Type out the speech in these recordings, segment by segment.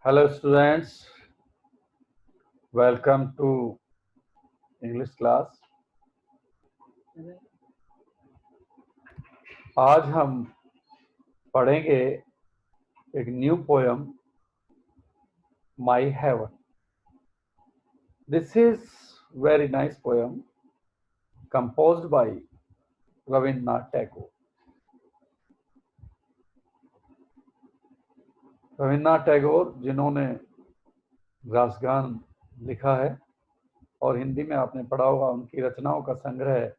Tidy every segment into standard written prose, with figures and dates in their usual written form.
Hello students, welcome to English class. आज हम पढ़ेंगे एक new poem my heaven. This is very nice poem composed by Rabindranath Tagore. Rabindranath Tagore जिन्होंने रासगान लिखा है और हिंदी में आपने पढ़ा होगा उनकी रचनाओं का संग्रह है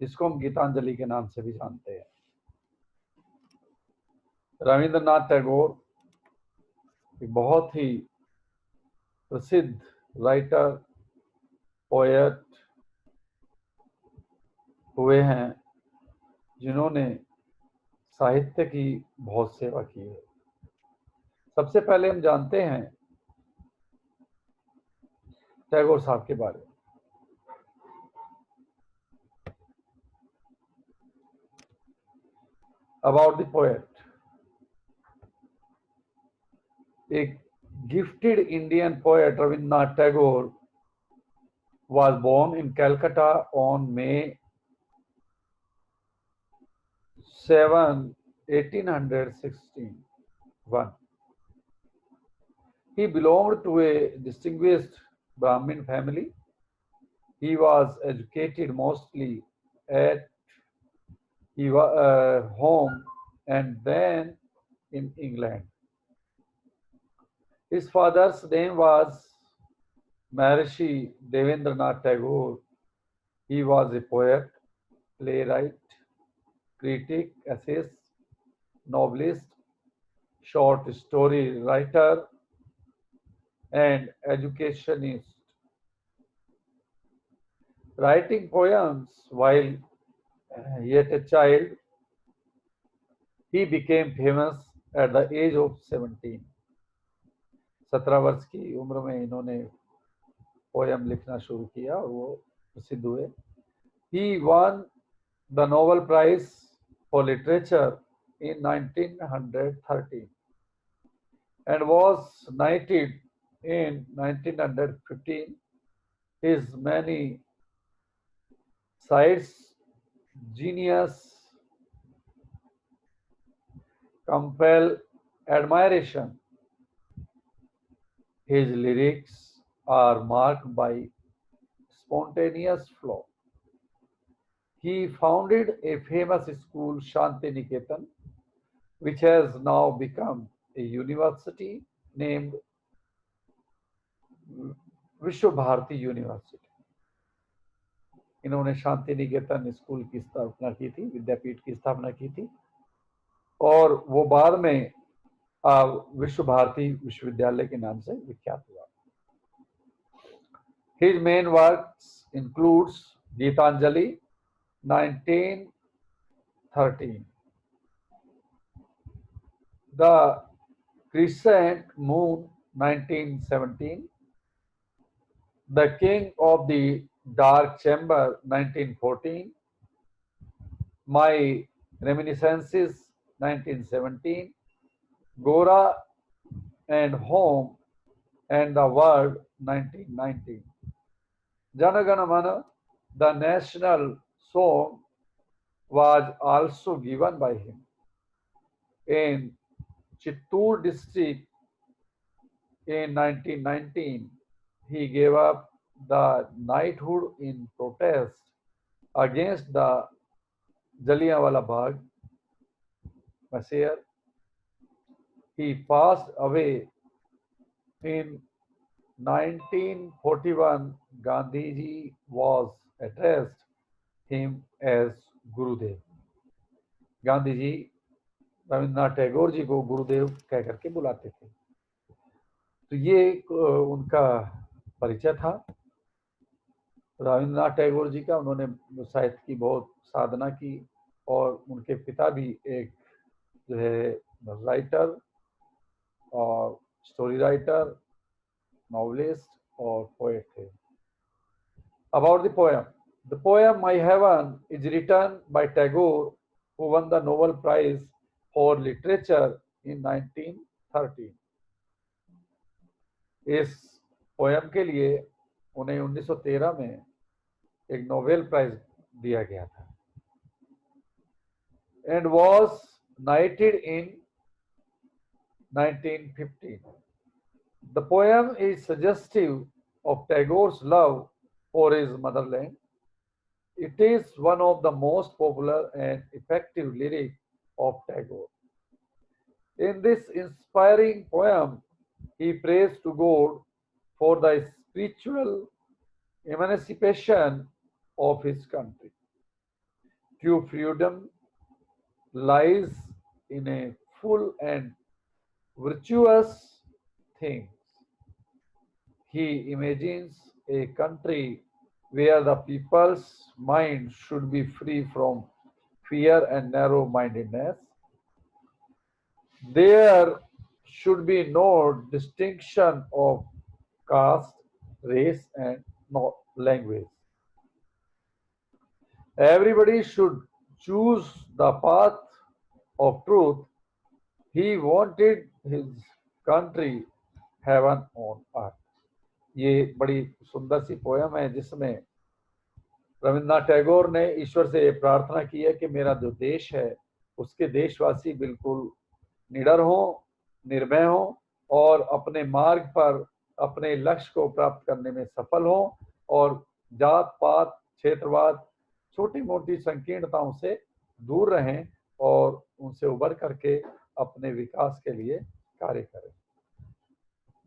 जिसको हम गीतांजलि के नाम से भी जानते हैं. रविन्द्रनाथ टैगोर एक बहुत ही प्रसिद्ध राइटर पोएट हुए हैं जिन्होंने साहित्य की बहुत सेवा की है. सबसे पहले हम जानते हैं टैगोर साहब के बारे में. About the poet, a gifted Indian poet Rabindranath Tagore was born in Calcutta on May 7, 1861. He belonged to a distinguished Brahmin family. He was educated mostly at home and then in England. His father's name was Maharishi Devendranath Tagore. He was a poet, playwright, critic, essayist, novelist, short story writer, and educationist. Writing poems while yet a child, he became famous at the age of 17. 17 वर्ष की उम्र में इन्होंने poem लिखना शुरू किया और वो प्रसिद्ध हुए. He won the Nobel Prize for Literature in 1913 and was knighted in 1915. His many sides, genius, compel admiration. His lyrics are marked by spontaneous flow. He founded a famous school, Shanti Niketan, which has now become a university named विश्व Bharti university. इन्होंने Shanti Niketan school की स्थापना की थी, विद्यापीठ की स्थापना की थी और वो बाद में विश्व भारती विश्वविद्यालय के नाम से विख्यात हुआ. His main works includes Gitanjali 1913, The Crescent Moon 1917, The King of the Dark Chamber 1914, My Reminiscences 1917, Gora and Home and the World 1919. Jana Gana Mana, the national song, was also given by him. In Chittoor district in 1919, he gave up the knighthood in protest against the Jallianwala Bagh massacre. He passed away in 1941. Gandhiji was addressed him as Gurudev. Gandhi ji Rabindranath Tagore ji को गुरुदेव कह करके बुलाते थे. तो ये उनका परिचय था रविन्द्रनाथ टैगोर जी का. उन्होंने साहित्य की बहुत साधना की और उनके पिता भी एक जो है राइटर और स्टोरी राइटर, नॉवलिस्ट और पोएट थे. About the poem My Heaven is written by Tagore, who won the Nobel Prize for Literature in 1913. इस पोयम के लिए उन्हें 1913 में एक नोबेल प्राइज दिया गया था and was knighted in 1915. The poem is suggestive of Tagore's love for his motherland. It is one of the most popular and effective lyrics of Tagore. In this inspiring poem, he prays to God for the spiritual emancipation of his country. True freedom lies in a full and virtuous things. He imagines a country where the people's mind should be free from fear and narrow-mindedness. There should be no distinction of caste, race, and no language. Everybody should choose the path of truth. He wanted his country heaven on earth. ये बड़ी सुंदर सी poem है जिसमें रविन्द्रनाथ टैगोर ने ईश्वर से प्रार्थना की है कि मेरा जो देश है उसके देशवासी बिल्कुल निडर हो, निर्भय हो और अपने मार्ग पर अपने लक्ष्य को प्राप्त करने में सफल हो और जात पात क्षेत्रवाद छोटी मोटी संकीर्णताओं से दूर रहें और उनसे उबर करके अपने विकास के लिए कार्य करें।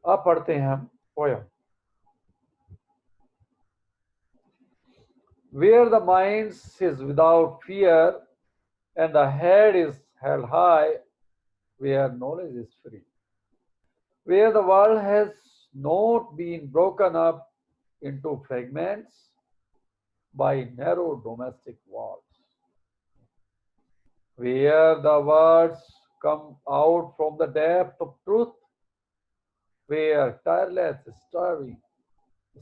अब पढ़ते हैं हम poem. Where the mind is without fear and the head is held high, where knowledge is free, where the world has not been broken up into fragments by narrow domestic walls, where the words come out from the depth of truth, where tireless striving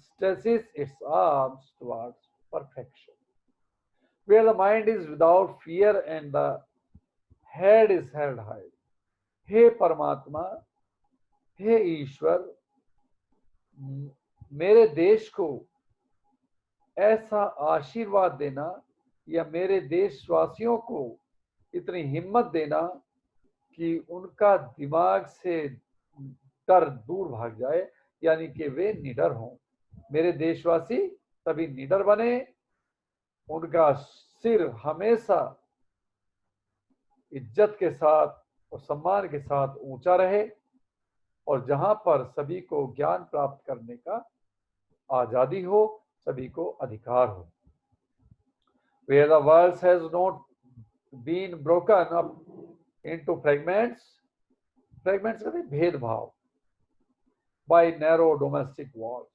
stretches its arms towards perfection, where the mind is without fear and the head is held high. हे परमात्मा, हे ईश्वर, मेरे देश को ऐसा आशीर्वाद देना या मेरे देशवासियों को इतनी हिम्मत देना कि उनका दिमाग से डर दूर भाग जाए, यानी कि वे निडर हों। मेरे देशवासी सभी निडर बने, उनका सिर हमेशा इज्जत के साथ और सम्मान के साथ ऊंचा रहे और जहां पर सभी को ज्ञान प्राप्त करने का आजादी हो, सभी को अधिकार हो। Where the world has not been broken up into fragments, fragments कहते हैं भेदभाव, by narrow domestic walls,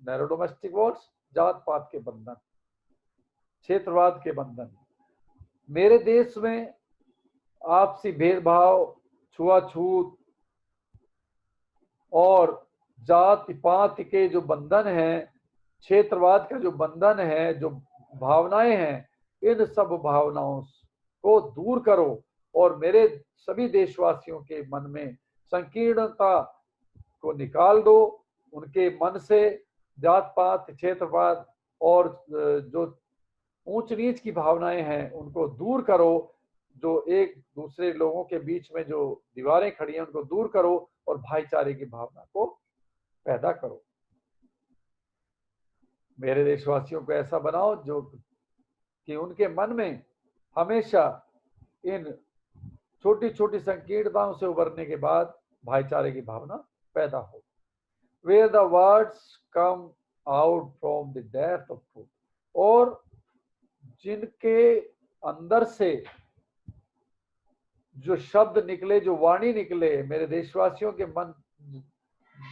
narrow domestic walls जात पात के बंधन, क्षेत्रवाद के बंधन। मेरे देश में आपसी भेदभाव, छुआछूत और जाति पाति के जो बंधन हैं, क्षेत्रवाद का जो बंधन है, जो भावनाएं हैं, इन सब भावनाओं को दूर करो और मेरे सभी देशवासियों के मन में संकीर्णता को निकाल दो। उनके मन से जात पात, क्षेत्रवाद और जो ऊंच नीच की भावनाएं हैं उनको दूर करो। जो एक दूसरे लोगों के बीच में जो दीवारें खड़ी हैं उनको दूर करो और भाईचारे की भावना को पैदा करो। मेरे देशवासियों को ऐसा बनाओ जो कि उनके मन में हमेशा इन छोटी छोटी संकीर्णताओं से उबरने के बाद भाईचारे की भावना पैदा हो। Where the words come out from the depth of truth, और जिनके अंदर से जो शब्द निकले, जो वाणी निकले, मेरे देशवासियों के मन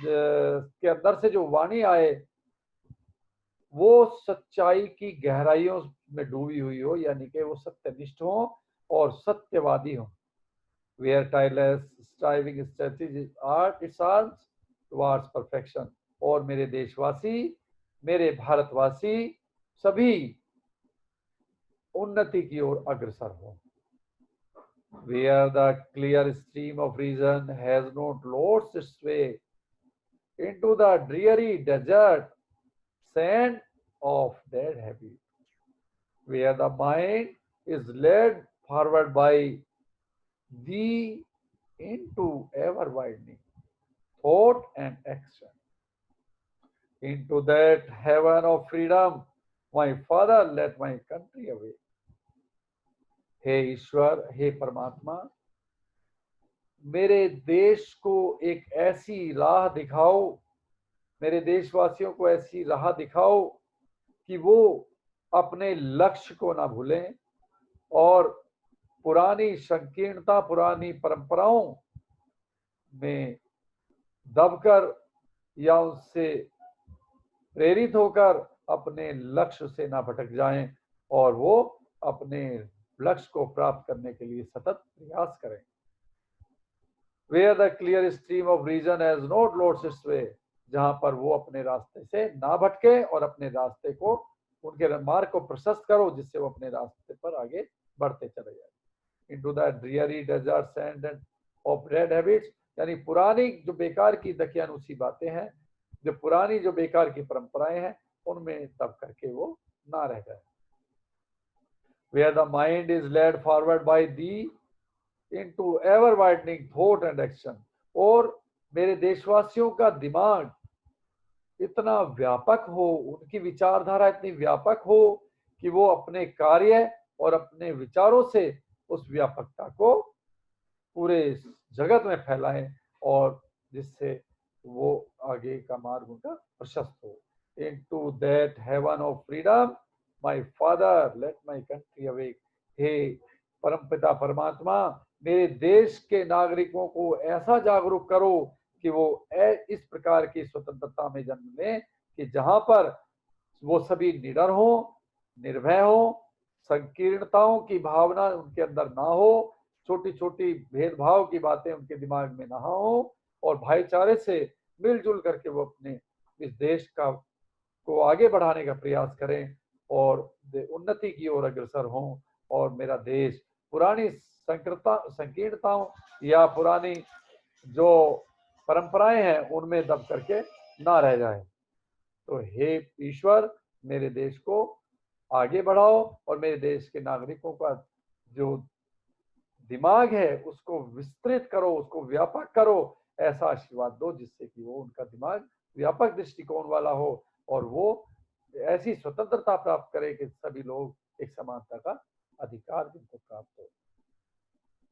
के अंदर से जो वाणी आए वो सच्चाई की गहराइयों में डूबी हुई हो, यानी कि वो सत्यनिष्ठ हो और सत्यवादी हो। Where tireless striving stretches its arms towards perfection, और मेरे देशवासी, मेरे भारतवासी सभी उन्नति की ओर अग्रसर हो। Where the clear stream of reason has not lost its way into the dreary desert sand of dead habit, where the mind is led forward by thee into ever widening thought and action. Into that heaven of freedom, my father led my country away. हे ईश्वर, हे परमात्मा, मेरे देश को एक ऐसी राह दिखाओ, मेरे देशवासियों को ऐसी राह दिखाओ कि वो अपने लक्ष्य को ना भूलें और पुरानी संकीर्णता, पुरानी परंपराओं में दबकर या उससे प्रेरित होकर अपने लक्ष्य से ना भटक जाएं और वो अपने लक्ष्य को प्राप्त करने के लिए सतत प्रयास करें। Where the clear stream of reason has not lost its way, जहां पर वो अपने रास्ते से ना भटके और अपने रास्ते को, उनके मार्ग को प्रशस्त करो जिससे वो अपने रास्ते पर आगे बढ़ते चले जाए। Into that dreary desert sand and of dead habits, यानी पुरानी जो बेकार की दकियानुसी बातें हैं, जो पुरानी जो बेकार की परंपराएं हैं, उनमें दब करके वो ना रह जाए। Where the mind is led forward by thee into ever widening thought and action, और मेरे देशवासियों का दिमाग इतना व्यापक हो, उनकी विचारधारा इतनी व्यापक हो कि वो अपने कार्य और अपने विचारों से उस व्यापकता को पूरे जगत में फैलाएं और जिससे वो आगे का मार्ग उनका प्रशस्त हो। Into that heaven of freedom, my father let my country awake. हे परमपिता परमात्मा, मेरे देश के नागरिकों को ऐसा जागरूक करो कि वो इस प्रकार की स्वतंत्रता में जन्म लें कि जहां पर वो सभी निडर हो, निर्भय हो, संकीर्णताओं की भावना उनके अंदर ना हो, छोटी छोटी भेदभाव की बातें उनके दिमाग में ना हो और भाईचारे से मिलजुल करके वो अपने इस देश का को आगे बढ़ाने का प्रयास करें और उन्नति की ओर अग्रसर हों और मेरा देश पुरानी संकीर्णताओं या पुरानी जो परंपराएं हैं उनमें दब करके ना रह जाए। तो हे ईश्वर, मेरे देश को आगे बढ़ाओ और मेरे देश के नागरिकों का जो दिमाग है उसको विस्तृत करो, उसको व्यापक करो, ऐसा आशीर्वाद दो जिससे कि वो उनका दिमाग व्यापक दृष्टिकोण वाला हो और वो ऐसी स्वतंत्रता प्राप्त करे कि सभी लोग एक समानता का अधिकार जिनको प्राप्त हो।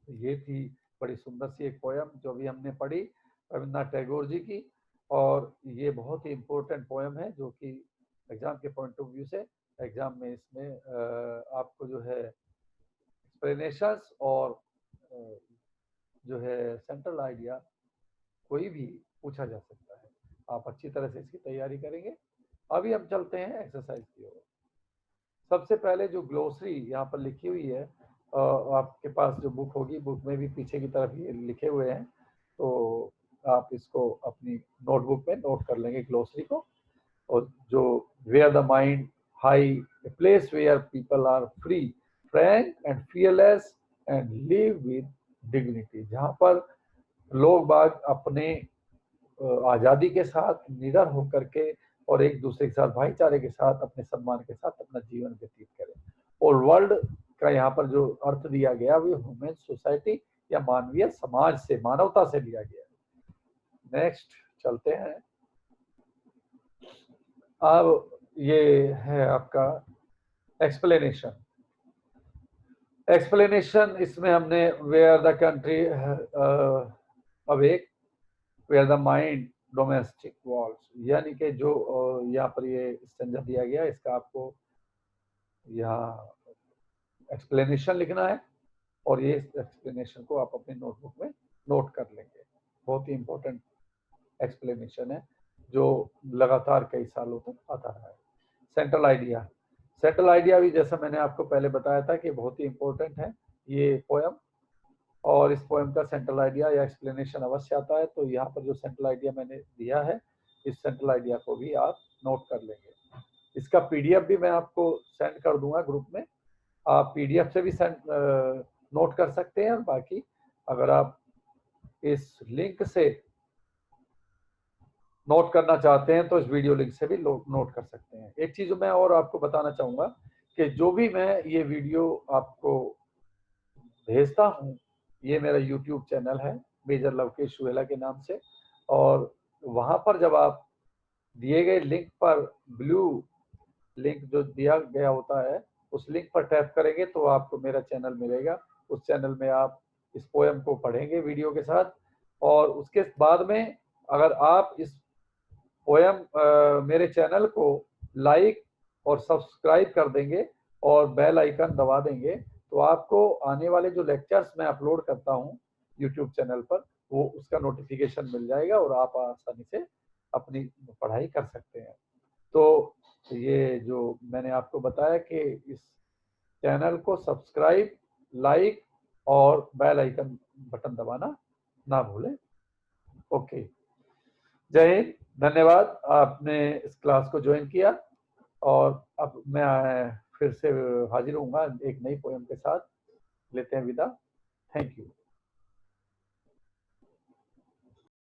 ये थी बड़ी सुंदर सी एक पोयम जो भी हमने पढ़ी रविन्द्रनाथ टैगोर जी की, और ये बहुत ही इम्पोर्टेंट पोयम है जो कि एग्जाम के पॉइंट ऑफ व्यू से एग्जाम में इसमें आपको जो है एक्सप्लेनेशंस और जो है सेंट्रल आइडिया कोई भी पूछा जा सकता है। आप अच्छी तरह से इसकी तैयारी करेंगे। अभी हम चलते हैं एक्सरसाइज की ओर। सबसे पहले जो ग्लोसरी यहाँ पर लिखी हुई है, आपके पास जो बुक होगी, बुक में भी पीछे की तरफ ये लिखे हुए हैं, तो आप इसको अपनी नोटबुक में नोट कर लेंगे ग्लोसरी को। और जो where the mind high, a place where people are free, frank and fearless and live with dignity, जहाँ पर लोग बाग अपने आज़ादी के साथ निडर होकर के और एक दूसरे के साथ भाईचारे के साथ अपने सम्मान के साथ अपना जीवन व्यतीत करें। और वर्ल्ड का यहाँ पर जो अर्थ दिया गया वो ह्यूमन सोसाइटी या मानवीय समाज से, मानवता से लिया गया। नेक्स्ट चलते हैं। अब ये है आपका एक्सप्लेनेशन। एक्सप्लेनेशन इसमें हमने where the country awake, where the mind domestic walls, यानी कि जो यहाँ पर ये स्टैंजा दिया गया इसका आपको यहाँ एक्सप्लेनेशन लिखना है और ये एक्सप्लेनेशन को आप अपनी नोटबुक में नोट कर लेंगे। बहुत ही इंपॉर्टेंट एक्सप्लेनेशन है जो लगातार कई सालों तक आता रहा है। सेंट्रल आइडिया, सेंट्रल आइडिया भी जैसा मैंने आपको पहले बताया था कि बहुत ही इंपॉर्टेंट है ये पोयम, और इस पोएम का सेंट्रल आइडिया या एक्सप्लेनेशन अवश्य आता है। तो यहाँ पर जो सेंट्रल आइडिया मैंने दिया है, इस सेंट्रल आइडिया को भी आप नोट कर लेंगे। इसका पीडीएफ भी मैं आपको सेंड कर दूंगा ग्रुप में, आप पीडीएफ से भी नोट कर सकते हैं। और बाकी अगर आप इस लिंक से नोट करना चाहते हैं तो इस वीडियो लिंक से भी नोट कर सकते हैं। एक चीज मैं और आपको बताना चाहूंगा कि जो भी मैं ये वीडियो आपको भेजता हूँ, ये मेरा यूट्यूब चैनल है मेजर लवकेश सुहेला के नाम से, और वहां पर जब आप दिए गए लिंक पर ब्लू लिंक जो दिया गया होता है उस लिंक पर टैप करेंगे तो आपको मेरा चैनल मिलेगा। उस चैनल में आप इस पोएम को पढ़ेंगे वीडियो के साथ, और उसके बाद में अगर आप इस पोएम मेरे चैनल को लाइक और सब्सक्राइब कर देंगे और बेल आइकन दबा देंगे तो आपको आने वाले जो लेक्चर्स मैं अपलोड करता हूँ यूट्यूब चैनल पर वो उसका नोटिफिकेशन मिल जाएगा और आप आसानी से अपनी पढ़ाई कर सकते हैं। तो ये जो मैंने आपको बताया कि इस चैनल को सब्सक्राइब, लाइक और बेल आइकन बटन दबाना ना भूलें। ओके, जय हिंद, धन्यवाद आपने इस क्लास को ज्वाइन किया, और अब मैं फिर से हाजिर होऊंगा एक नई पोएम के साथ। लेते हैं विदा। Thank you.